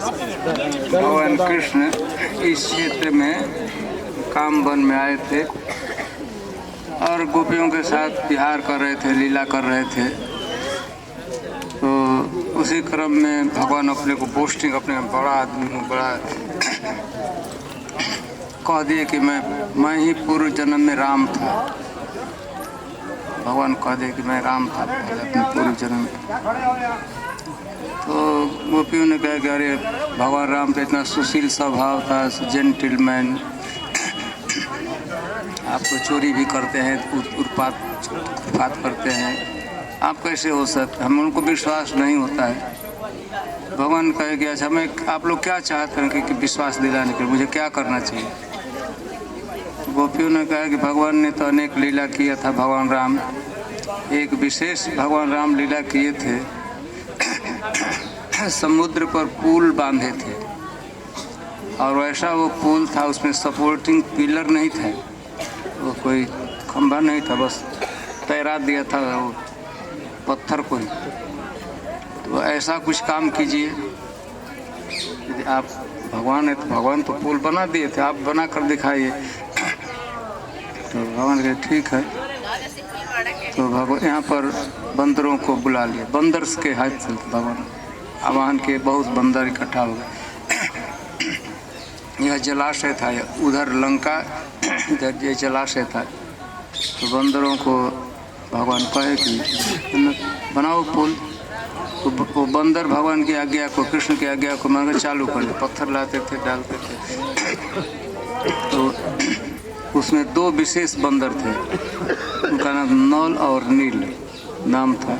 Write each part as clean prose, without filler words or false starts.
भगवान कृष्ण इस क्षेत्र में कामवन में आए थे और गोपियों के साथ विहार कर रहे थे, लीला कर रहे थे। तो उसी क्रम में भगवान अपने को बोस्टिंग, अपने बड़ा आदमी हूँ, बड़ा कह दिए कि मैं ही पूर्व जन्म में राम था। भगवान कह दिए कि मैं राम था अपने पूर्व जन्म में। तो गोपियों ने कहा कि अरे भगवान राम तो इतना सुशील स्वभाव था, जेंटलमैन, आप तो चोरी भी करते हैं, उत्पात करते हैं, आप कैसे हो सकते? हम उनको विश्वास नहीं होता है। भगवान कहे कि अच्छा मैं, आप लोग क्या चाहते हैं कि विश्वास दिलाने के लिए मुझे क्या करना चाहिए? गोपियों ने कहा कि भगवान ने तो अनेक लीला किया था। भगवान राम एक विशेष भगवान राम लीला किए थे, समुद्र पर पुल बांधे थे और वैसा वो पुल था, उसमें सपोर्टिंग पिलर नहीं था, वो कोई खंभा नहीं था, बस तैरा दिया था वो पत्थर को ही। तो ऐसा कुछ काम कीजिए, यदि आप भगवान है तो भगवान तो पुल बना दिए थे, आप बना कर दिखाइए। तो भगवान कहे ठीक है। तो भगवान यहाँ पर बंदरों को बुला लिया, बंदर्स के हाथ से भगवान आवाहन के बहुत बंदर इकट्ठा हो गए। यह जलाशय था, उधर लंका, इधर ये जलाशय था। तो बंदरों को भगवान कहे कि बनाओ पुल। तो वो बंदर भगवान की आज्ञा को, कृष्ण की आज्ञा को मांगे चालू कर दिया, पत्थर लाते थे, डालते थे। तो उसमें दो विशेष बंदर थे, उनका नाम नल और नील नाम था।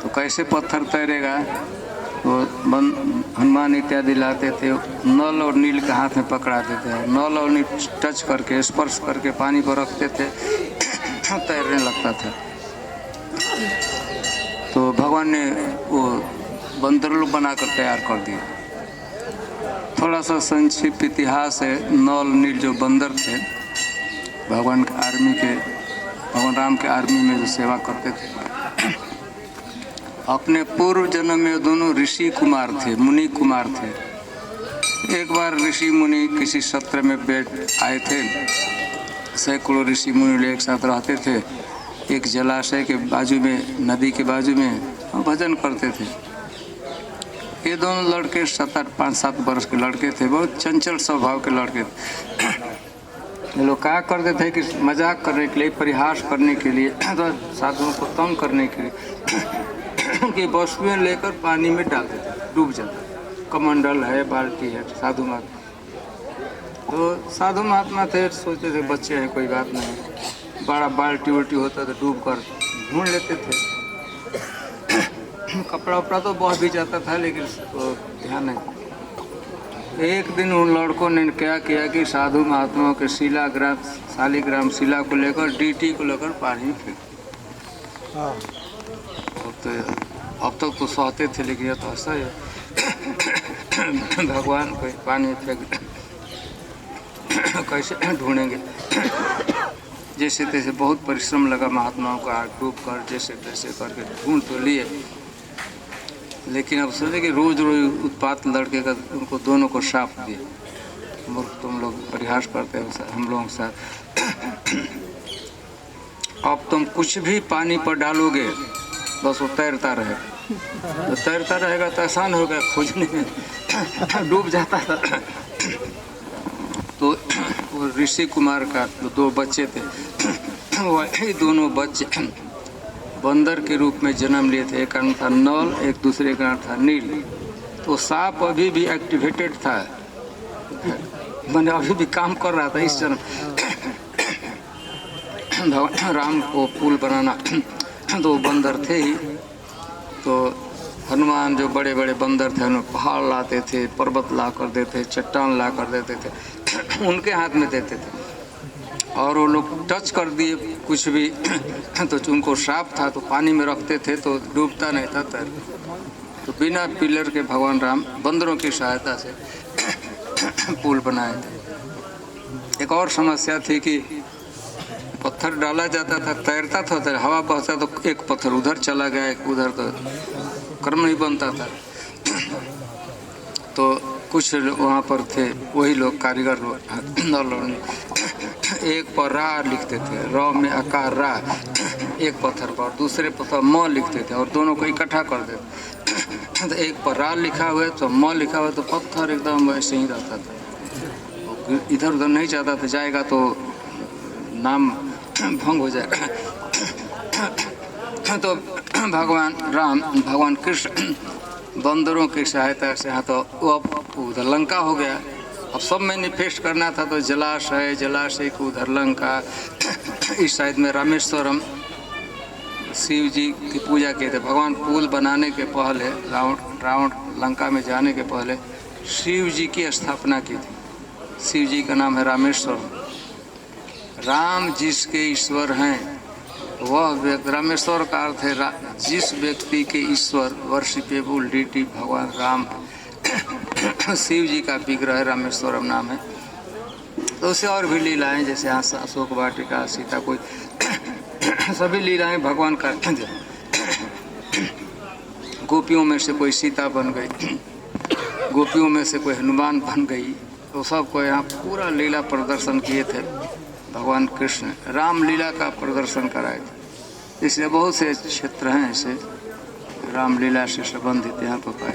तो कैसे पत्थर तैरेगा, वो हनुमान इत्यादि लाते थे, नल और नील के हाथ में पकड़ाते थे, नल और नील टच करके, स्पर्श करके पानी पर रखते थे, तैरने लगता था। तो भगवान ने वो बंदर लोग बनाकर तैयार कर दिए। थोड़ा सा संक्षिप्त इतिहास है। नल नील जो बंदर थे, भगवान के आर्मी के, भगवान राम के आर्मी में जो सेवा करते थे, अपने पूर्व जन्म में दोनों ऋषि कुमार थे, मुनि कुमार थे। एक बार ऋषि मुनि किसी सत्र में बैठ आए थे, सैकड़ों ऋषि मुनि एक साथ रहते थे, एक जलाशय के बाजू में, नदी के बाजू में भजन करते थे। ये दोनों लड़के 5-7 वर्ष के लड़के थे, बहुत चंचल स्वभाव के लड़के थे। ये लोग क्या करते थे कि मजाक करने के लिए, परिहास करने के लिए, तो साधुओं को तंग करने के लिए उनकी वस्तुएं लेकर पानी में डालते थे, डूब जाता। कमंडल है, बाल्टी है, साधु महात्मा। तो साधु महात्मा थे, सोचते थे बच्चे हैं, कोई बात नहीं, बड़ा बाल्टी उल्टी होता तो डूब कर ढूंढ लेते थे। कपड़ा उपड़ा तो बहुत भी जाता था, लेकिन तो ध्यान नहीं। एक दिन उन लड़कों ने क्या किया कि साधु महात्माओं के शालिग्राम शिला को लेकर, डीटी को लेकर पानी में फेंक। अब तक तो सहते थे, लेकिन यह तो ऐसा है भगवान को पानी में फेंक कैसे ढूंढेंगे। जैसे तैसे बहुत परिश्रम लगा महात्माओं का, डूब कर जैसे तैसे करके ढूंढ तो लिए, लेकिन अब सोचे कि रोज रोज उत्पात लड़के का उनको दोनों को शाप दिए, मूर्ख तुम लोग परिहास करते हो हम लोगों के साथ। अब तुम कुछ भी पानी पर डालोगे बस वो तैरता रहेगा, तो तैरता रहेगा तो आसान होगा खोजने में, डूब जाता था। तो वो ऋषि कुमार का दो बच्चे थे, वही दोनों बच्चे बंदर के रूप में जन्म लिए थे। एक का नाम था नल, एक दूसरे का नाम था नील। तो सांप अभी भी एक्टिवेटेड था, मैंने अभी भी काम कर रहा था इस जन्म। भगवान राम को पुल बनाना, तो बंदर थे ही। तो हनुमान जो बड़े बड़े बंदर थे, उन्हें पहाड़ लाते थे, पर्वत ला कर देते, चट्टान ला कर देते थे, उनके हाथ में देते थे। और वो लोग टच कर दिए कुछ भी तो उनको श्राप था, तो पानी में रखते थे तो डूबता नहीं था, तैर। तो बिना पिलर के भगवान राम बंदरों की सहायता से पुल बनाए थे। एक और समस्या थी कि पत्थर डाला जाता था, तैरता था, तो हवा बहता तो एक पत्थर उधर चला गया, एक उधर, तो क्रम नहीं बनता था। तो कुछ वहाँ पर थे वही लोग कारीगर लोग एक पर रा लिखते थे, र में आकार रा एक पत्थर पर, दूसरे पत्थर म लिखते थे और दोनों को इकट्ठा कर देते। तो एक पर रा लिखा हुआ तो म लिखा हुआ तो पत्थर एकदम वैसे ही रहता था, इधर उधर नहीं जाता था, जाएगा तो नाम भंग हो जाएगा। तो भगवान राम भगवान कृष्ण बंदरों की सहायता से यहाँ तो उधर लंका हो गया। अब सब मैनिफेस्ट करना था तो जलाशय, जलाशय को उधर लंका, इस साइड में रामेश्वरम, शिव जी की पूजा किए थे। भगवान पुल बनाने के पहले रावण लंका में जाने के पहले शिव जी की स्थापना की थी। शिव जी का नाम है रामेश्वरम। राम जिसके ईश्वर हैं वह व्यक्ति, रामेश्वर का अर्थ है जिस व्यक्ति के ईश्वर, वर्शिपेबल डीटी भगवान राम। शिव जी का विग्रह है, रामेश्वरम नाम है। तो उससे और भी लीलाएं, जैसे यहाँ अशोक वाटिका, सीता, कोई सभी लीलाएं भगवान करते थे। गोपियों में से कोई सीता बन गई, गोपियों में से कोई हनुमान बन गई, तो सबको यहाँ पूरा लीला प्रदर्शन किए थे भगवान कृष्ण। रामलीला का प्रदर्शन कराए थे। इसलिए बहुत से क्षेत्र हैं ऐसे रामलीला से संबंधित यहाँ पर पाए।